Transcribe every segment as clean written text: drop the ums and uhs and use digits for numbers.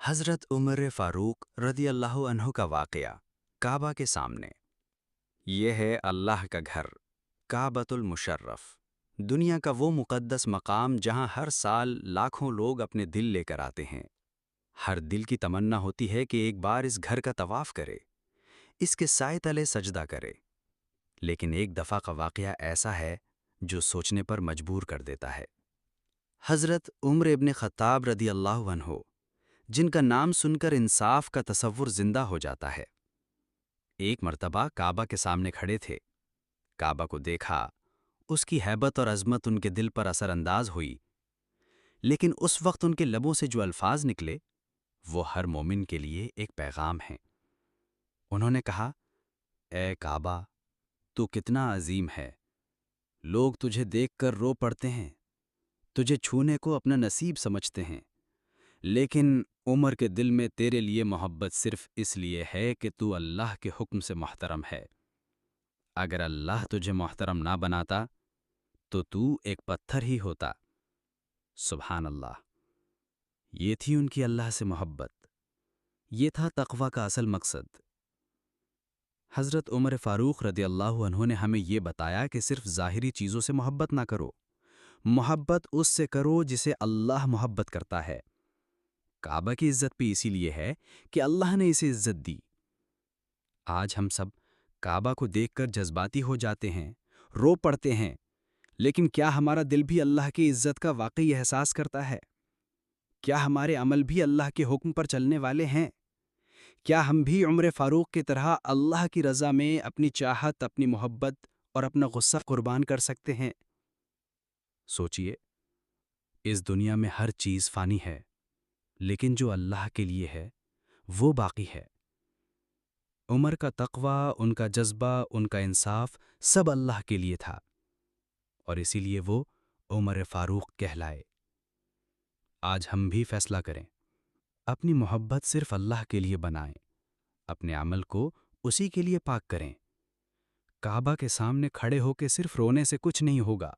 حضرت عمر فاروق رضی اللہ عنہ کا واقعہ کعبہ کے سامنے۔ یہ ہے اللہ کا گھر، کعبۃ المشرف، دنیا کا وہ مقدس مقام جہاں ہر سال لاکھوں لوگ اپنے دل لے کر آتے ہیں۔ ہر دل کی تمنا ہوتی ہے کہ ایک بار اس گھر کا طواف کرے، اس کے سائے تلے سجدہ کرے۔ لیکن ایک دفعہ کا واقعہ ایسا ہے جو سوچنے پر مجبور کر دیتا ہے۔ حضرت عمر ابن خطاب رضی اللہ عنہ، جن کا نام سن کر انصاف کا تصور زندہ ہو جاتا ہے، ایک مرتبہ کعبہ کے سامنے کھڑے تھے۔ کعبہ کو دیکھا، اس کی ہیبت اور عظمت ان کے دل پر اثر انداز ہوئی، لیکن اس وقت ان کے لبوں سے جو الفاظ نکلے وہ ہر مومن کے لیے ایک پیغام ہیں۔ انہوں نے کہا، اے کعبہ، تو کتنا عظیم ہے، لوگ تجھے دیکھ کر رو پڑتے ہیں، تجھے چھونے کو اپنا نصیب سمجھتے ہیں، لیکن عمر کے دل میں تیرے لیے محبت صرف اس لیے ہے کہ تو اللہ کے حکم سے محترم ہے۔ اگر اللہ تجھے محترم نہ بناتا تو ایک پتھر ہی ہوتا۔ سبحان اللہ! یہ تھی ان کی اللہ سے محبت، یہ تھا تقویٰ کا اصل مقصد۔ حضرت عمر فاروق رضی اللہ عنہ نے ہمیں یہ بتایا کہ صرف ظاہری چیزوں سے محبت نہ کرو، محبت اس سے کرو جسے اللہ محبت کرتا ہے۔ کعبہ کی عزت بھی اسی لیے ہے کہ اللہ نے اسے عزت دی۔ آج ہم سب کعبہ کو دیکھ کر جذباتی ہو جاتے ہیں، رو پڑتے ہیں، لیکن کیا ہمارا دل بھی اللہ کی عزت کا واقعی احساس کرتا ہے؟ کیا ہمارے عمل بھی اللہ کے حکم پر چلنے والے ہیں؟ کیا ہم بھی عمر فاروق کی طرح اللہ کی رضا میں اپنی چاہت، اپنی محبت اور اپنا غصہ قربان کر سکتے ہیں؟ سوچئے، اس دنیا میں ہر چیز فانی ہے، لیکن جو اللہ کے لیے ہے وہ باقی ہے۔ عمر کا تقویٰ، ان کا جذبہ، ان کا انصاف سب اللہ کے لیے تھا، اور اسی لیے وہ عمر فاروق کہلائے۔ آج ہم بھی فیصلہ کریں، اپنی محبت صرف اللہ کے لیے بنائیں، اپنے عمل کو اسی کے لیے پاک کریں۔ کعبہ کے سامنے کھڑے ہو کے صرف رونے سے کچھ نہیں ہوگا،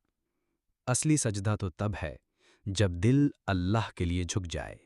اصلی سجدہ تو تب ہے جب دل اللہ کے لیے جھک جائے۔